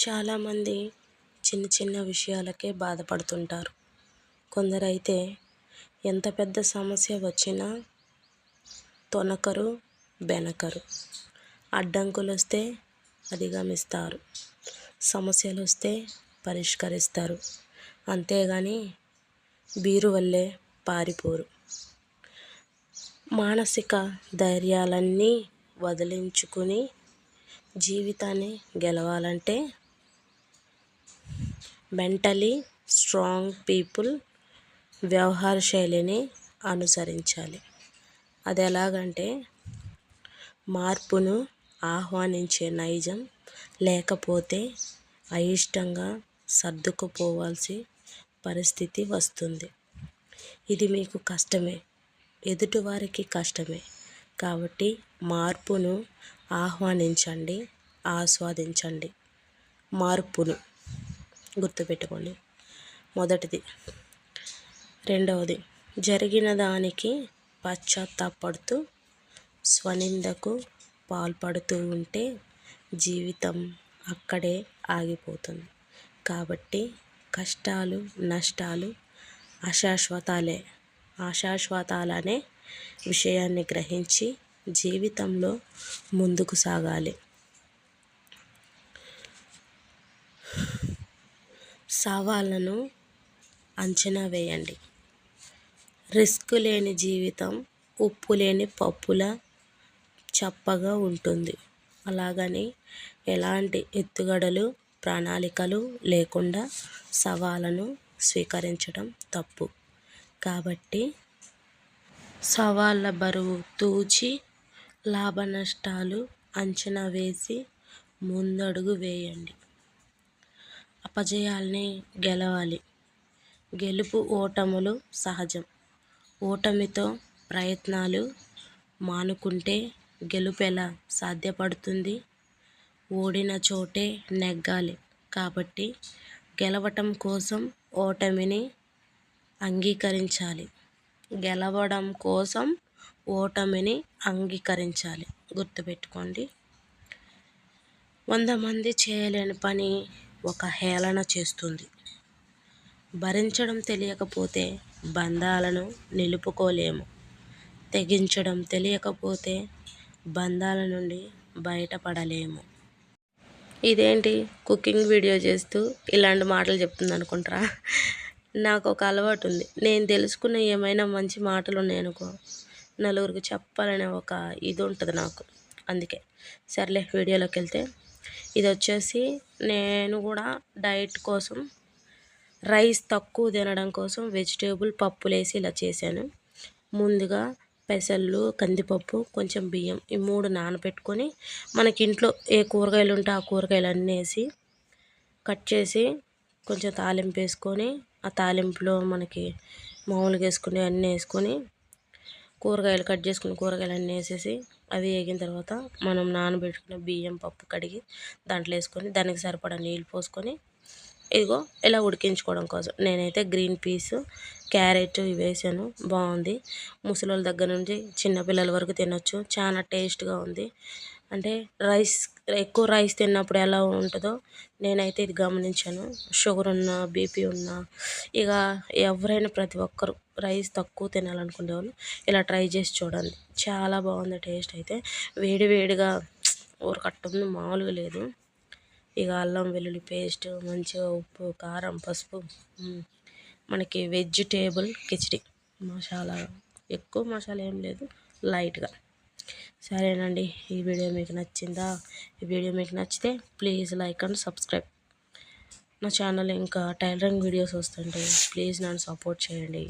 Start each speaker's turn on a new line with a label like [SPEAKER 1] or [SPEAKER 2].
[SPEAKER 1] చాలామంది చిన్న చిన్న విషయాలకే బాధపడుతుంటారు. కొందరైతే ఎంత పెద్ద సమస్య వచ్చినా తొణకరు, బెనకరు. అడ్డంకులొస్తే అధిగమిస్తారు, సమస్యలొస్తే పరిష్కరిస్తారు. అంతేగాని బీరు వల్లే పారిపోరు. మానసిక ధైర్యాలన్నీ వదిలించుకుని జీవితాన్ని గెలవాలంటే మెంటలీ స్ట్రాంగ్ పీపుల్ వ్యవహార శైలిని అనుసరించాలి. అది ఎలాగంటే మార్పును ఆహ్వానించే నైజం లేకపోతే అయిష్టంగా సర్దుకుపోవాల్సి పరిస్థితి వస్తుంది. ఇది మీకు కష్టమే, ఎదుటివారికి కష్టమే. కాబట్టి మార్పును ఆహ్వానించండి, ఆస్వాదించండి. మార్పును గుర్తుపెట్టుకోండి, మొదటిది. రెండవది, జరిగిన దానికి పశ్చాత్తాపడుతూ స్వనిందకు పాల్పడుతూ ఉంటే జీవితం అక్కడే ఆగిపోతుంది. కాబట్టి కష్టాలు, నష్టాలు అశాశ్వతాలనే విషయాన్ని గ్రహించి జీవితంలో ముందుకు సాగాలి. సవాళ్లను అంచనా వేయండి. రిస్క్ లేని జీవితం ఉప్పు లేని పప్పులా చప్పగా ఉంటుంది. అలాగని ఎలాంటి ఎత్తుగడలు, ప్రణాళికలు లేకుండా సవాళ్లను స్వీకరించడం తప్పు. కాబట్టి సవాళ్ల బరువు తూచి లాభనష్టాలు అంచనా వేసి ముందడుగు వేయండి. అపజయాల్ని గెలవాలి. గెలుపు ఓటములు సహజం. ఓటమితో ప్రయత్నాలు మానుకుంటే గెలుపెలా సాధ్యపడుతుంది? ఓడిన చోటే నెగ్గాలి. కాబట్టి గెలవటం కోసం ఓటమిని అంగీకరించాలి, గెలవడం కోసం ఓటమిని అంగీకరించాలి. గుర్తుపెట్టుకోండి. 100 మంది చేయలేని పని ఒక హేళన చేస్తుంది. భరించడం తెలియకపోతే బంధాలను నిలుపుకోలేము. తెగించడం తెలియకపోతే బంధాల నుండి బయటపడలేము. ఇదేంటి కుకింగ్ వీడియో చేస్తూ ఇలాంటి మాటలు చెప్తుంది అనుకుంటారా? నాకు ఒక అలవాటు ఉంది. నేను తెలుసుకున్న ఏమైనా మంచి మాటలు ఉన్నాయనుకో నలుగురికి చెప్పాలనే ఒక ఇది ఉంటుంది నాకు. అందుకే సర్లే వీడియోలోకి వెళ్తే, ఇది వచ్చేసి నేను కూడా డైట్ కోసం రైస్ తక్కువ తినడం కోసం వెజిటేబుల్ పప్పులేసి ఇలా చేశాను. ముందుగా పెసళ్ళు, కందిపప్పు, కొంచెం బియ్యం ఈ 3 నానబెట్టుకొని మనకి ఇంట్లో ఏ కూరగాయలు ఉంటే ఆ కూరగాయలు అన్నీ వేసి కట్ చేసి కొంచెం తాలింపు వేసుకొని ఆ తాలింపులో మనకి మామూలుగా వేసుకుని అన్నీ వేసుకొని కూరగాయలు కట్ చేసుకుని కూరగాయలు అన్నీ వేసేసి అవి వేగిన తర్వాత మనం నానబెట్టుకున్న బియ్యం, పప్పు కడిగి దాంట్లో వేసుకొని దానికి సరిపడా నీళ్ళు పోసుకొని ఇదిగో ఇలా ఉడికించుకోవడం కోసం నేనైతే గ్రీన్ పీస్, క్యారెట్ ఇవి వేసాను. బాగుంది. ముసలోళ్ళ దగ్గర నుంచి చిన్నపిల్లల వరకు తినొచ్చు. చాలా టేస్ట్గా ఉంది. అంటే ఎక్కువ రైస్ తిన్నప్పుడు ఎలా ఉంటుందో నేనైతే ఇది గమనించాను. షుగర్ ఉన్నా, బీపీ ఉన్నా, ఇక ఎవరైనా ప్రతి ఒక్కరు రైస్ తక్కువ తినాలనుకునే వాళ్ళు ఇలా ట్రై చేసి చూడండి. చాలా బాగుంది టేస్ట్ అయితే. వేడి వేడిగా ఊరకట్టుంది, మామూలుగా లేదు. ఇక అల్లం వెల్లుల్లి పేస్ట్, మంచిగా ఉప్పు, కారం, పసుపు, మనకి వెజిటేబుల్ కిచిడి మసాలా, ఎక్కువ మసాలా ఏం లేదు, లైట్గా. సరేనండి, ఈ వీడియో మీకు నచ్చిందా? ఈ వీడియో మీకు నచ్చితే ప్లీజ్ లైక్ అండ్ సబ్స్క్రైబ్. నా ఛానల్ ఇంకా టైలరింగ్ వీడియోస్ వస్తుంటాయి. ప్లీజ్ నన్ను సపోర్ట్ చేయండి.